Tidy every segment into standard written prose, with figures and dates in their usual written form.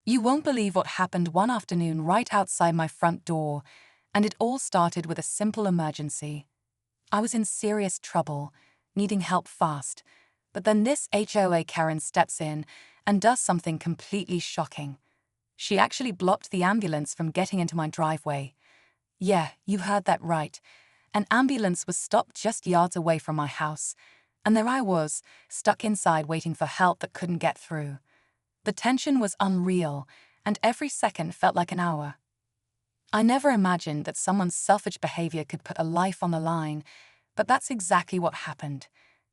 You won't believe what happened one afternoon right outside my front door, and it all started with a simple emergency. I was in serious trouble, needing help fast, but then this HOA Karen steps in and does something completely shocking. She actually blocked the ambulance from getting into my driveway. Yeah, you heard that right. An ambulance was stopped just yards away from my house, and there I was, stuck inside waiting for help that couldn't get through. The tension was unreal, and every second felt like an hour. I never imagined that someone's selfish behavior could put a life on the line, but that's exactly what happened.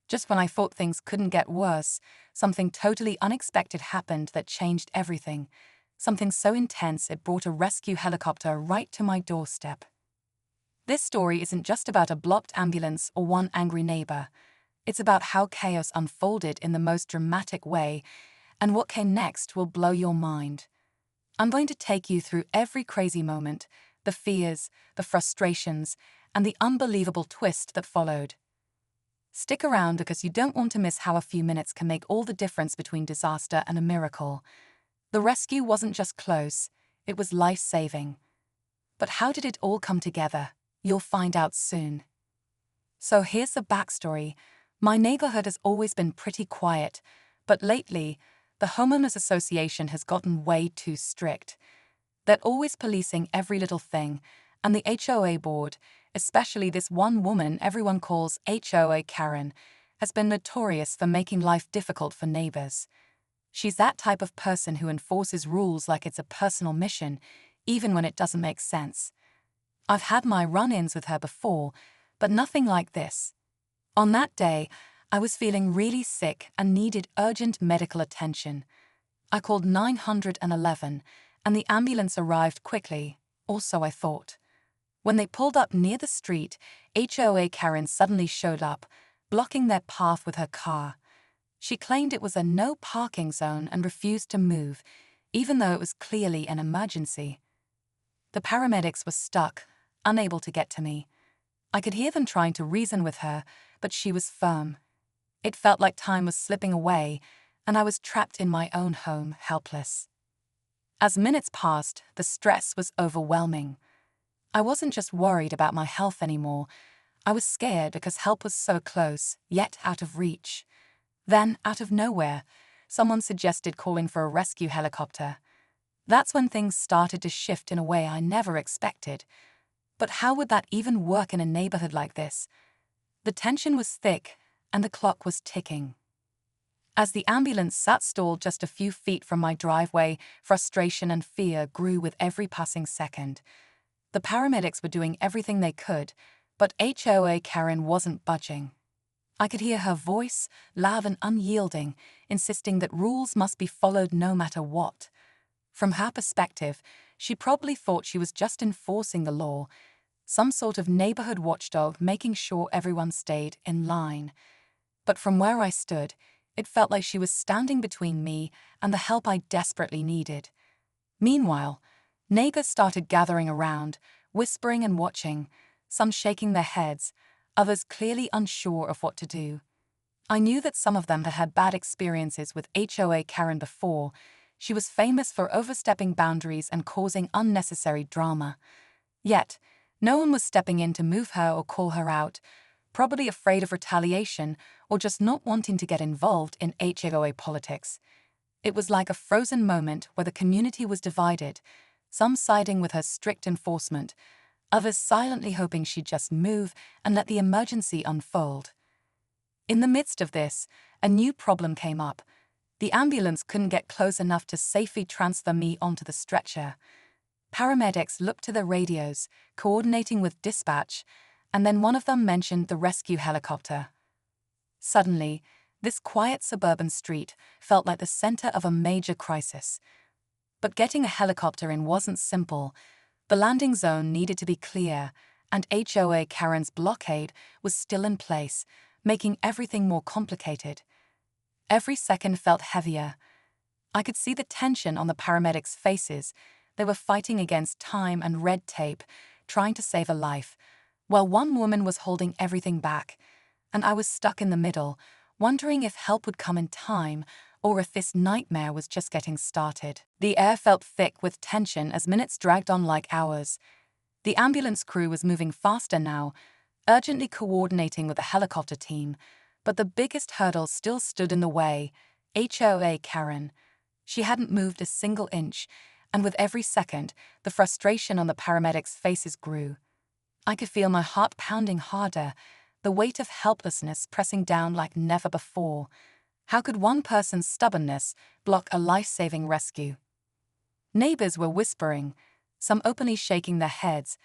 Just when I thought things couldn't get worse, something totally unexpected happened that changed everything. Something so intense it brought a rescue helicopter right to my doorstep. This story isn't just about a blocked ambulance or one angry neighbor. It's about how chaos unfolded in the most dramatic way, and what came next will blow your mind. I'm going to take you through every crazy moment, the fears, the frustrations, and the unbelievable twist that followed. Stick around because you don't want to miss how a few minutes can make all the difference between disaster and a miracle. The rescue wasn't just close, it was life-saving. But how did it all come together? You'll find out soon. So here's the backstory. My neighborhood has always been pretty quiet, but lately, the homeowners association has gotten way too strict. They're always policing every little thing, and the HOA board, especially this one woman everyone calls HOA Karen, has been notorious for making life difficult for neighbors. She's that type of person who enforces rules like it's a personal mission, even when it doesn't make sense. I've had my run-ins with her before, but nothing like this. On that day, I was feeling really sick and needed urgent medical attention. I called 911, and the ambulance arrived quickly, or so I thought. When they pulled up near the street, HOA Karen suddenly showed up, blocking their path with her car. She claimed it was a no parking zone and refused to move, even though it was clearly an emergency. The paramedics were stuck, unable to get to me. I could hear them trying to reason with her, but she was firm. It felt like time was slipping away, and I was trapped in my own home, helpless. As minutes passed, the stress was overwhelming. I wasn't just worried about my health anymore. I was scared because help was so close, yet out of reach. Then, out of nowhere, someone suggested calling for a rescue helicopter. That's when things started to shift in a way I never expected. But how would that even work in a neighborhood like this? The tension was thick, and the clock was ticking. As the ambulance sat stalled just a few feet from my driveway, frustration and fear grew with every passing second. The paramedics were doing everything they could, but HOA Karen wasn't budging. I could hear her voice, loud and unyielding, insisting that rules must be followed no matter what. From her perspective, she probably thought she was just enforcing the law, some sort of neighborhood watchdog making sure everyone stayed in line. But from where I stood, it felt like she was standing between me and the help I desperately needed. Meanwhile, neighbors started gathering around, whispering and watching, some shaking their heads, others clearly unsure of what to do. I knew that some of them had had bad experiences with HOA Karen before. She was famous for overstepping boundaries and causing unnecessary drama. Yet, no one was stepping in to move her or call her out, probably afraid of retaliation or just not wanting to get involved in HOA politics. It was like a frozen moment where the community was divided, some siding with her strict enforcement, others silently hoping she'd just move and let the emergency unfold. In the midst of this, a new problem came up. The ambulance couldn't get close enough to safely transfer me onto the stretcher. Paramedics looked to their radios, coordinating with dispatch, and then one of them mentioned the rescue helicopter. Suddenly, this quiet suburban street felt like the center of a major crisis. But getting a helicopter in wasn't simple. The landing zone needed to be clear, and HOA Karen's blockade was still in place, making everything more complicated. Every second felt heavier. I could see the tension on the paramedics' faces. They were fighting against time and red tape, trying to save a life, while one woman was holding everything back, and I was stuck in the middle, wondering if help would come in time or if this nightmare was just getting started. The air felt thick with tension as minutes dragged on like hours. The ambulance crew was moving faster now, urgently coordinating with the helicopter team, but the biggest hurdle still stood in the way: HOA Karen. She hadn't moved a single inch, and with every second, the frustration on the paramedics' faces grew. I could feel my heart pounding harder, the weight of helplessness pressing down like never before. How could one person's stubbornness block a life-saving rescue? Neighbors were whispering, some openly shaking their heads,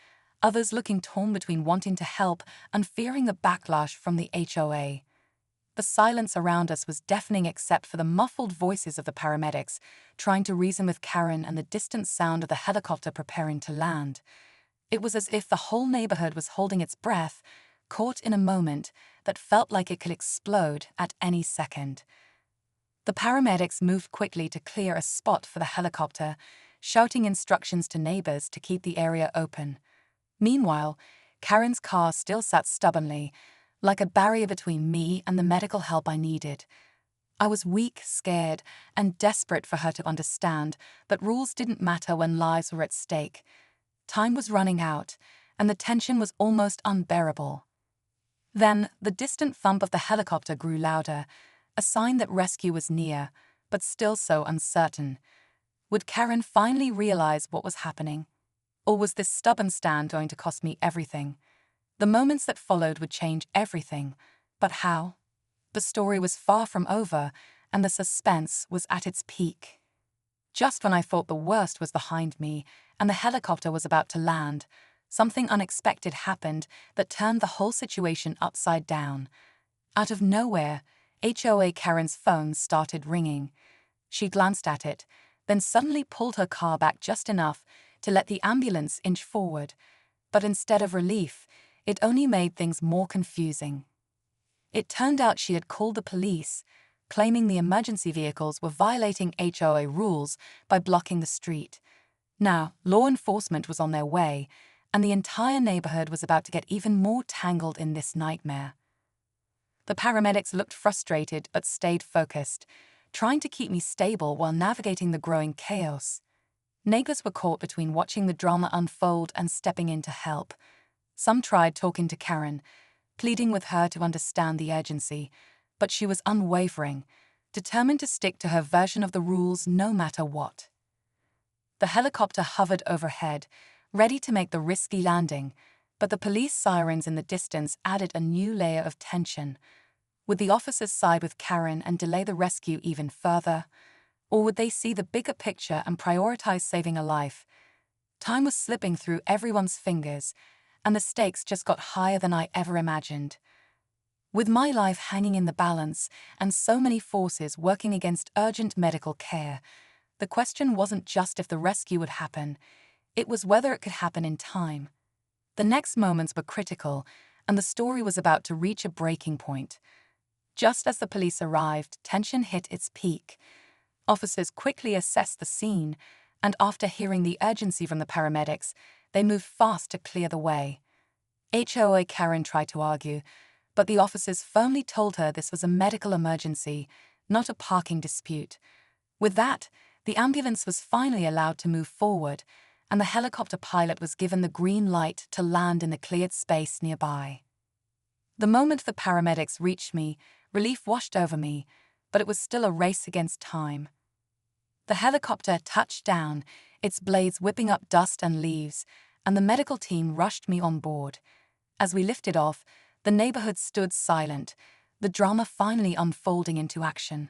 others looking torn between wanting to help and fearing the backlash from the HOA. The silence around us was deafening except for the muffled voices of the paramedics, trying to reason with Karen, and the distant sound of the helicopter preparing to land. It was as if the whole neighborhood was holding its breath, caught in a moment that felt like it could explode at any second. The paramedics moved quickly to clear a spot for the helicopter, shouting instructions to neighbors to keep the area open. Meanwhile, Karen's car still sat stubbornly, like a barrier between me and the medical help I needed. I was weak, scared, and desperate for her to understand that rules didn't matter when lives were at stake. Time was running out, and the tension was almost unbearable. Then, the distant thump of the helicopter grew louder, a sign that rescue was near, but still so uncertain. Would Karen finally realize what was happening? Or was this stubborn stand going to cost me everything? The moments that followed would change everything, but how? The story was far from over, and the suspense was at its peak. Just when I thought the worst was behind me and the helicopter was about to land, something unexpected happened that turned the whole situation upside down. Out of nowhere, HOA Karen's phone started ringing. She glanced at it, then suddenly pulled her car back just enough to let the ambulance inch forward. But instead of relief, it only made things more confusing. It turned out she had called the police, claiming the emergency vehicles were violating HOA rules by blocking the street. Now, law enforcement was on their way, and the entire neighborhood was about to get even more tangled in this nightmare. The paramedics looked frustrated but stayed focused, trying to keep me stable while navigating the growing chaos. Neighbors were caught between watching the drama unfold and stepping in to help. Some tried talking to Karen, pleading with her to understand the urgency, but she was unwavering, determined to stick to her version of the rules no matter what. The helicopter hovered overhead, ready to make the risky landing, but the police sirens in the distance added a new layer of tension. Would the officers side with Karen and delay the rescue even further? Or would they see the bigger picture and prioritize saving a life? Time was slipping through everyone's fingers, and the stakes just got higher than I ever imagined. With my life hanging in the balance and so many forces working against urgent medical care, the question wasn't just if the rescue would happen, it was whether it could happen in time. The next moments were critical, and the story was about to reach a breaking point. Just as the police arrived, tension hit its peak. Officers quickly assessed the scene, and after hearing the urgency from the paramedics, they moved fast to clear the way. HOA Karen tried to argue, but the officers firmly told her this was a medical emergency, not a parking dispute. With that, the ambulance was finally allowed to move forward, and the helicopter pilot was given the green light to land in the cleared space nearby. The moment the paramedics reached me, relief washed over me, but it was still a race against time. The helicopter touched down, its blades whipping up dust and leaves, and the medical team rushed me on board. As we lifted off, the neighborhood stood silent, the drama finally unfolding into action.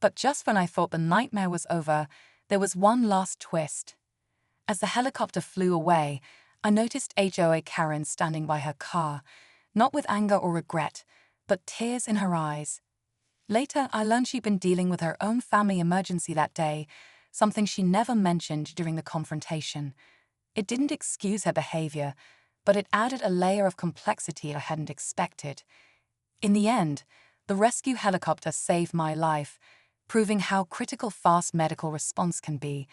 But just when I thought the nightmare was over, there was one last twist. As the helicopter flew away, I noticed HOA Karen standing by her car, not with anger or regret, but tears in her eyes. Later, I learned she'd been dealing with her own family emergency that day, something she never mentioned during the confrontation. It didn't excuse her behavior, but it added a layer of complexity I hadn't expected. In the end, the rescue helicopter saved my life, proving how critical fast medical response can be,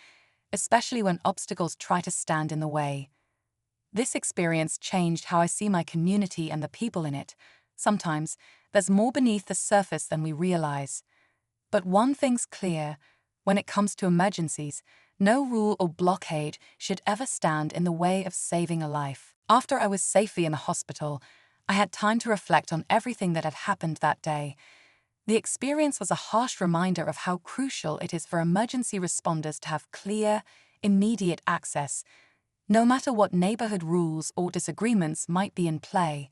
especially when obstacles try to stand in the way. This experience changed how I see my community and the people in it. Sometimes, there's more beneath the surface than we realize. But one thing's clear: when it comes to emergencies, no rule or blockade should ever stand in the way of saving a life. After I was safely in the hospital, I had time to reflect on everything that had happened that day. The experience was a harsh reminder of how crucial it is for emergency responders to have clear, immediate access, no matter what neighborhood rules or disagreements might be in play.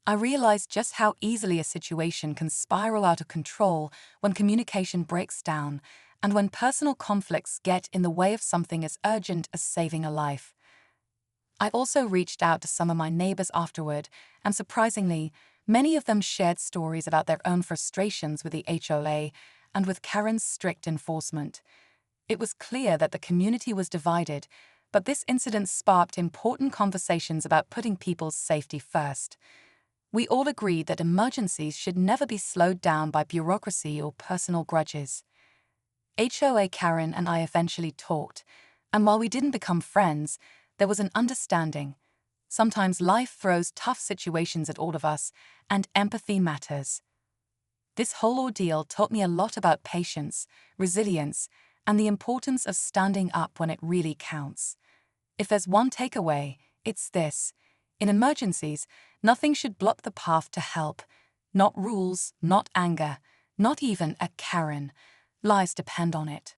I realized just how easily a situation can spiral out of control when communication breaks down and when personal conflicts get in the way of something as urgent as saving a life. I also reached out to some of my neighbors afterward, and surprisingly, many of them shared stories about their own frustrations with the HOA and with Karen's strict enforcement. It was clear that the community was divided, but this incident sparked important conversations about putting people's safety first. We all agreed that emergencies should never be slowed down by bureaucracy or personal grudges. HOA Karen and I eventually talked, and while we didn't become friends, there was an understanding. Sometimes life throws tough situations at all of us, and empathy matters. This whole ordeal taught me a lot about patience, resilience, and the importance of standing up when it really counts. If there's one takeaway, it's this: in emergencies, nothing should block the path to help. Not rules, not anger, not even a Karen. Lives depend on it.